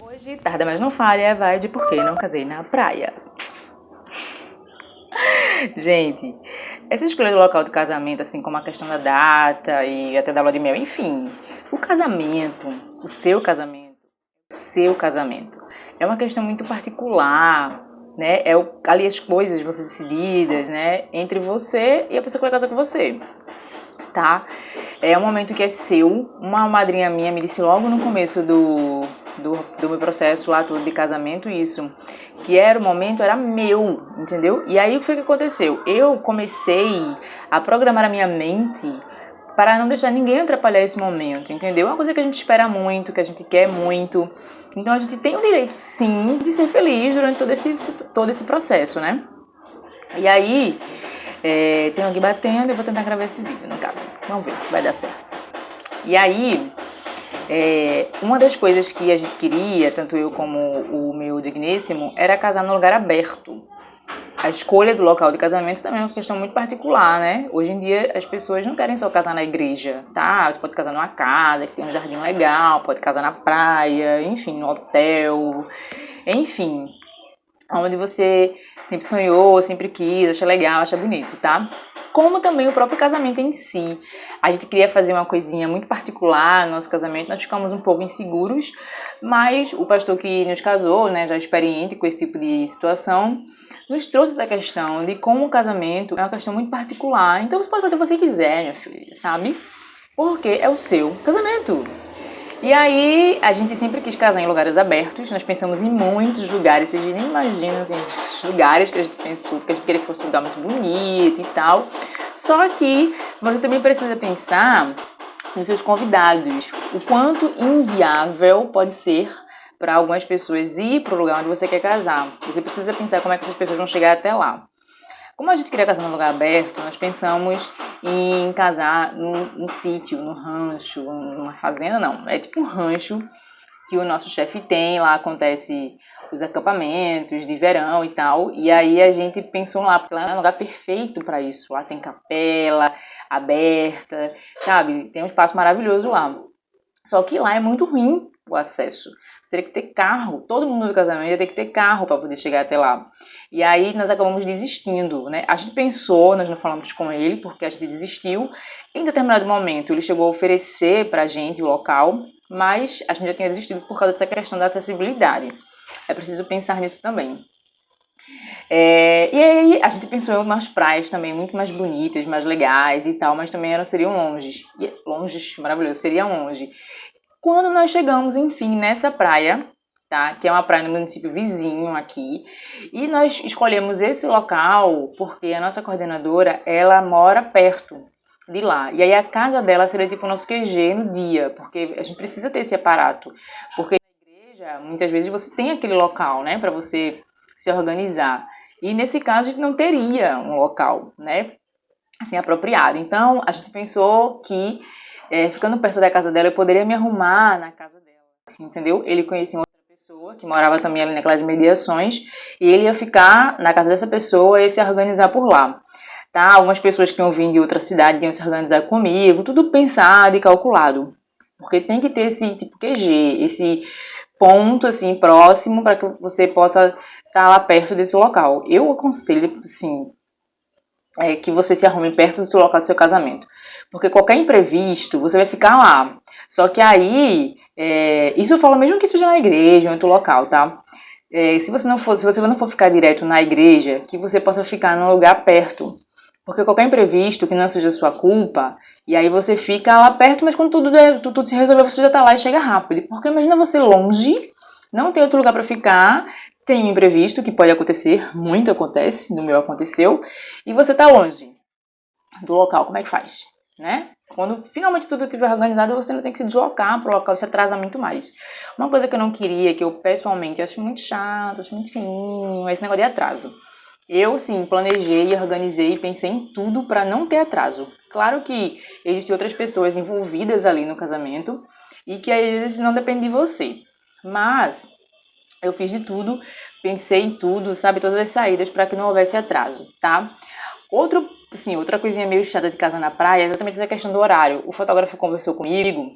Hoje, tarde mas não falha, vai de por que não casei na praia. Gente, essa escolha do local de casamento, assim como a questão da data e até da lua de mel, enfim, o casamento, o seu casamento, é uma questão muito particular, né? Ali as coisas vão ser decididas, né? Entre você e a pessoa que vai casar com você, tá? É um momento que é seu. Uma madrinha minha me disse logo no começo do meu processo lá todo de casamento isso, que era o momento, era meu, entendeu? E aí o que foi que aconteceu? Eu comecei a programar a minha mente para não deixar ninguém atrapalhar esse momento, entendeu? É uma coisa que a gente espera muito, que a gente quer muito. Então a gente tem o direito, sim, de ser feliz durante todo esse processo, né? E aí, tem alguém batendo, eu vou tentar gravar esse vídeo, no caso. Vamos ver se vai dar certo. E aí, uma das coisas que a gente queria, tanto eu como o meu digníssimo, era casar num lugar aberto. A escolha do local de casamento também é uma questão muito particular, né? Hoje em dia as pessoas não querem só casar na igreja, tá? Você pode casar numa casa que tem um jardim legal, pode casar na praia, enfim, no hotel, enfim, onde você sempre sonhou, sempre quis, acha legal, acha bonito, tá? Como também o próprio casamento em si. A gente queria fazer uma coisinha muito particular no nosso casamento, nós ficamos um pouco inseguros, mas o pastor que nos casou, né, já experiente com esse tipo de situação, nos trouxe essa questão de como o casamento é uma questão muito particular. Então você pode fazer o que você quiser, minha filha, sabe? Porque é o seu casamento. E aí, a gente sempre quis casar em lugares abertos, nós pensamos em muitos lugares, vocês nem imaginam assim, os lugares que a gente pensou, porque a gente queria que fosse um lugar muito bonito e tal. Só que você também precisa pensar nos seus convidados, o quanto inviável pode ser para algumas pessoas ir para o lugar onde você quer casar. Você precisa pensar como é que essas pessoas vão chegar até lá. Como a gente queria casar num lugar aberto, nós pensamos em casar num sítio, num rancho, numa fazenda, não. É tipo um rancho que o nosso chefe tem, lá acontece os acampamentos de verão e tal. E aí a gente pensou lá, porque lá é um lugar perfeito para isso. Lá tem capela aberta, sabe? Tem um espaço maravilhoso lá. Só que lá é muito ruim o acesso. Você teria que ter carro, todo mundo do casamento ia ter que ter carro para poder chegar até lá. E aí nós acabamos desistindo, né? A gente pensou, nós não falamos com ele porque a gente desistiu. Em determinado momento ele chegou a oferecer pra gente o local, mas a gente já tinha desistido por causa dessa questão da acessibilidade. É preciso pensar nisso também. E aí a gente pensou em umas praias também muito mais bonitas, mais legais e tal, mas também seriam longes. Longes, maravilhoso, seriam longe. Quando nós chegamos, enfim, nessa praia, tá? Que é uma praia no município vizinho aqui, e nós escolhemos esse local porque a nossa coordenadora, ela mora perto de lá. E aí a casa dela seria tipo o nosso QG no dia, porque a gente precisa ter esse aparato. Porque na igreja, muitas vezes você tem aquele local, né, para você se organizar. E nesse caso a gente não teria um local, né, assim, apropriado. Então a gente pensou que ficando perto da casa dela, eu poderia me arrumar na casa dela, entendeu? Ele conhecia outra pessoa que morava também ali naquelas mediações e ele ia ficar na casa dessa pessoa e se organizar por lá, tá? Algumas pessoas que iam vir de outra cidade iam se organizar comigo, tudo pensado e calculado, porque tem que ter esse tipo QG, esse ponto assim próximo para que você possa estar lá perto desse local. Eu aconselho, assim, que você se arrume perto do seu local do seu casamento. Porque qualquer imprevisto, você vai ficar lá. Só que aí, isso eu falo mesmo que seja na igreja ou em outro local, tá? Se você não for ficar direto na igreja, que você possa ficar num lugar perto. Porque qualquer imprevisto que não seja sua culpa, e aí você fica lá perto, mas quando tudo se resolver, você já tá lá e chega rápido. Porque imagina você longe, não tem outro lugar para ficar, tem um imprevisto que pode acontecer, muito acontece, no meu aconteceu, e você tá longe do local, como é que faz, né? Quando finalmente tudo estiver organizado, você não tem que se deslocar para o local, isso atrasa muito mais. Uma coisa que eu não queria, que eu pessoalmente acho muito chato, acho muito fininho, é esse negócio de atraso. Eu, sim, planejei, organizei e pensei em tudo para não ter atraso. Claro que existem outras pessoas envolvidas ali no casamento e que às vezes não depende de você, mas eu fiz de tudo, pensei em tudo, sabe, todas as saídas para que não houvesse atraso, tá? Outra coisinha meio chata de casar na praia é exatamente essa questão do horário. O fotógrafo conversou comigo,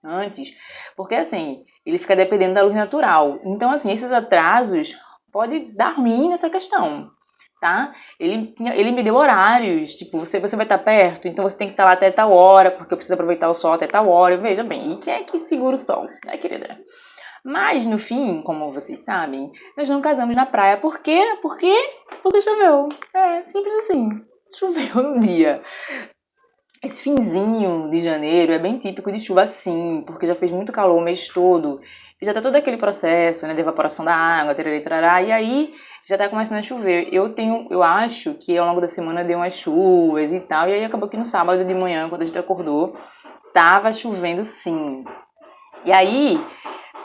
antes, porque assim, ele fica dependendo da luz natural. Então, assim, esses atrasos podem dar ruim nessa questão, tá? Ele me deu horários, tipo, você vai estar perto, então você tem que estar lá até tal hora, porque eu preciso aproveitar o sol até tal hora. Veja bem, e quem é que segura o sol, né, querida? Mas, no fim, como vocês sabem, nós não casamos na praia. Por quê? Porque choveu. É, simples assim. Choveu no dia. Esse finzinho de janeiro é bem típico de chuva assim, porque já fez muito calor o mês todo. E já tá todo aquele processo, né, de evaporação da água, tarará, tarará, e aí já tá começando a chover. Eu acho que ao longo da semana deu umas chuvas e tal, e aí acabou que no sábado de manhã, quando a gente acordou, tava chovendo sim. E aí,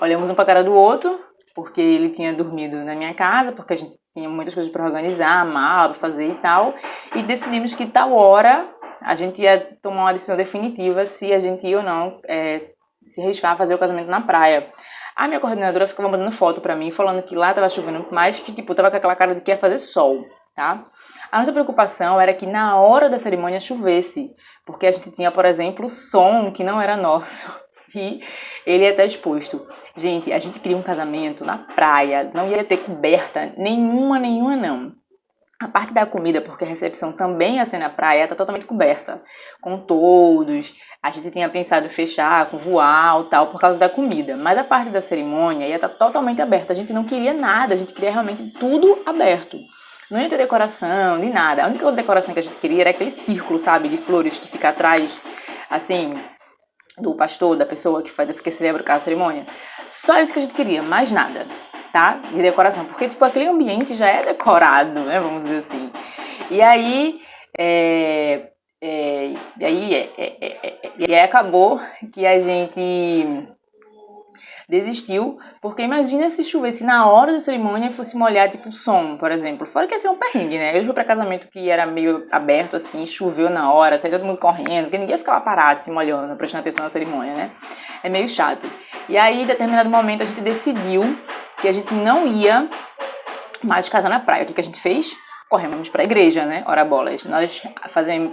olhamos um pra cara do outro, porque ele tinha dormido na minha casa, porque a gente tinha muitas coisas para organizar, mala pra fazer e tal, e decidimos que tal hora a gente ia tomar uma decisão definitiva se a gente ia ou não se arriscar a fazer o casamento na praia. A minha coordenadora ficava mandando foto pra mim, falando que lá tava chovendo, mas que, tipo, tava com aquela cara de que ia fazer sol, tá? A nossa preocupação era que na hora da cerimônia chovesse, porque a gente tinha, por exemplo, som que não era nosso. E ele ia estar exposto. Gente, a gente queria um casamento na praia, não ia ter coberta nenhuma não. A parte da comida, porque a recepção também ia ser na praia, tá totalmente coberta, com todos. A gente tinha pensado em fechar com voal, tal, por causa da comida. Mas a parte da cerimônia ia estar totalmente aberta. A gente não queria nada, a gente queria realmente tudo aberto. Não ia ter decoração, nem nada. A única decoração que a gente queria era aquele círculo, sabe, de flores que fica atrás, assim, do pastor, da pessoa que celebra a cerimônia. Só isso que a gente queria, mais nada, tá? De decoração. Porque, tipo, aquele ambiente já é decorado, né? Vamos dizer assim. E aí, acabou que a gente desistiu, porque imagina se chovesse na hora da cerimônia e fosse molhar, tipo, o som, por exemplo. Fora que ia ser um perrengue, né? Eu fui pra casamento que era meio aberto, assim, choveu na hora, saiu todo mundo correndo, porque ninguém ficava parado, se molhando, prestando atenção na cerimônia, né? É meio chato. E aí, em determinado momento, a gente decidiu que a gente não ia mais casar na praia. O que a gente fez? Corremos pra igreja, né? Ora bolas. Nós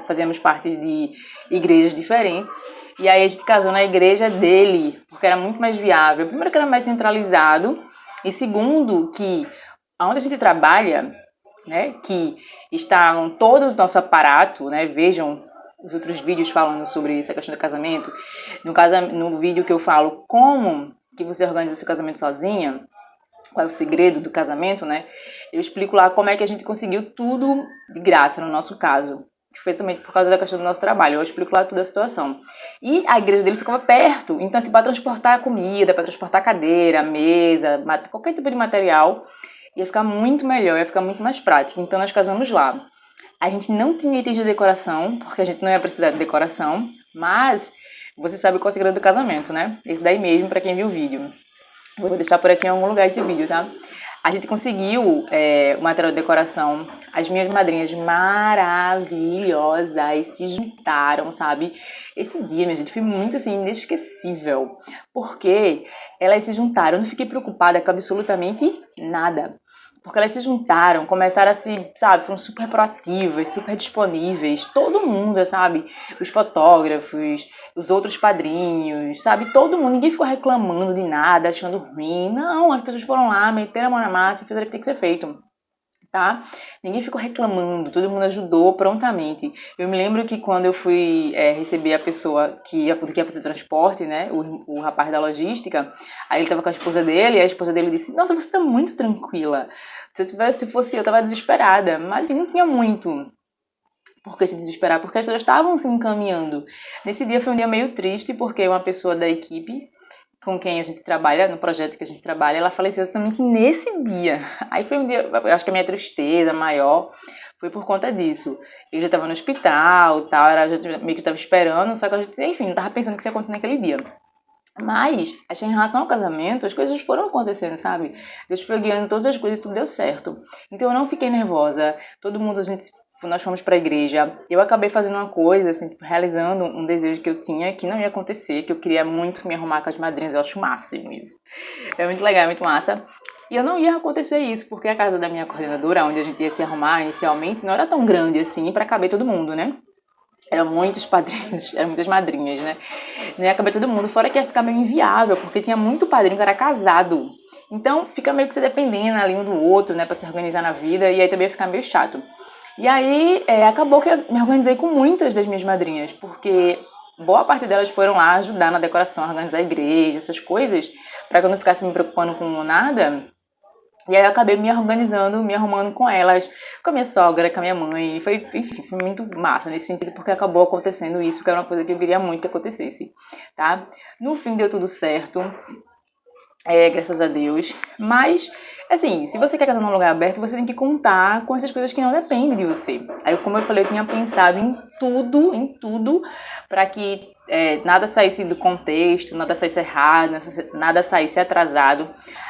fazíamos parte de igrejas diferentes. E aí a gente casou na igreja dele, porque era muito mais viável. Primeiro que era mais centralizado. E segundo que, onde a gente trabalha, né? Que estavam todo o nosso aparato, né? Vejam os outros vídeos falando sobre essa questão do casamento. No vídeo que eu falo como que você organiza seu casamento sozinha, qual é o segredo do casamento, né? Eu explico lá como é que a gente conseguiu tudo de graça, no nosso caso. Que foi também por causa da questão do nosso trabalho. Eu explico lá toda a situação. E a igreja dele ficava perto. Então, assim, para transportar comida, para transportar cadeira, mesa, qualquer tipo de material, ia ficar muito melhor, ia ficar muito mais prático. Então, nós casamos lá. A gente não tinha itens de decoração, porque a gente não ia precisar de decoração. Mas, você sabe qual é o segredo do casamento, né? Esse daí mesmo, para quem viu o vídeo. Vou deixar por aqui em algum lugar esse vídeo, tá? A gente conseguiu o material de decoração. As minhas madrinhas maravilhosas se juntaram, sabe? Esse dia, minha gente, foi muito, assim, inesquecível. Porque elas se juntaram. Eu não fiquei preocupada com absolutamente nada. Porque elas se juntaram, começaram a se, sabe, foram super proativas, super disponíveis. Todo mundo, sabe? Os fotógrafos, os outros padrinhos, sabe? Todo mundo, ninguém ficou reclamando de nada, achando ruim. Não, as pessoas foram lá, meteram a mão na massa e fizeram o que tem que ser feito, tá? Ninguém ficou reclamando, todo mundo ajudou prontamente. Eu me lembro que quando eu fui receber a pessoa que ia fazer transporte, né? O rapaz da logística, aí ele tava com a esposa dele, e a esposa dele disse: "Nossa, você tá muito tranquila. Se fosse eu, tava desesperada." Mas assim, não tinha muito por que se desesperar, porque as coisas estavam se encaminhando. Nesse dia foi um dia meio triste, porque uma pessoa da equipe com quem a gente trabalha, no projeto que a gente trabalha, ela faleceu exatamente nesse dia. Aí foi um dia, eu acho que a minha tristeza maior foi por conta disso. Ele já estava no hospital, tal, a gente meio que estava esperando, só que a gente, enfim, não estava pensando o que ia acontecer naquele dia. Mas, acho que em relação ao casamento, as coisas foram acontecendo, sabe? Deus foi guiando todas as coisas e tudo deu certo. Então eu não fiquei nervosa, todo mundo, nós fomos pra igreja. Eu acabei fazendo uma coisa, assim, tipo, realizando um desejo que eu tinha, que não ia acontecer, que eu queria muito me arrumar com as madrinhas. Eu acho máximo isso. É muito legal, é muito massa. E eu não ia acontecer isso, porque a casa da minha coordenadora, onde a gente ia se arrumar inicialmente, não era tão grande assim pra caber todo mundo, né? Eram muitos padrinhos, eram muitas madrinhas, né? E acabei todo mundo, fora que ia ficar meio inviável, porque tinha muito padrinho que era casado. Então fica meio que se dependendo ali um do outro, né, pra se organizar na vida, e aí também ia ficar meio chato. E aí acabou que eu me organizei com muitas das minhas madrinhas, porque boa parte delas foram lá ajudar na decoração, organizar a igreja, essas coisas, pra que eu não ficasse me preocupando com nada. E aí eu acabei me organizando, me arrumando com elas, com a minha sogra, com a minha mãe. Foi, enfim, foi muito massa nesse sentido, porque acabou acontecendo isso, que era uma coisa que eu queria muito que acontecesse, tá? No fim deu tudo certo, graças a Deus. Mas, assim, se você quer casar num lugar aberto, você tem que contar com essas coisas que não dependem de você. Aí, como eu falei, eu tinha pensado em tudo, para que nada saísse do contexto, nada saísse errado, nada saísse atrasado.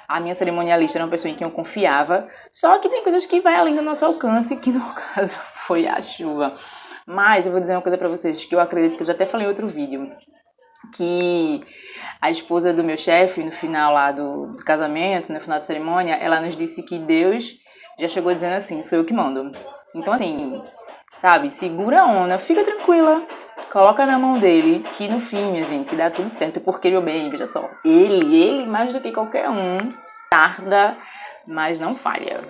A minha cerimonialista era uma pessoa em quem eu confiava, só que tem coisas que vai além do nosso alcance, que no caso foi a chuva. Mas eu vou dizer uma coisa pra vocês, que eu acredito que eu já até falei em outro vídeo, que a esposa do meu chefe, no final lá do casamento, no final da cerimônia, ela nos disse que Deus já chegou dizendo assim, sou eu que mando. Então assim, sabe, segura a onda, fica tranquila, coloca na mão dele, que no fim, minha gente, dá tudo certo, porque, meu bem, veja só, ele mais do que qualquer um, tarda, mas não falha.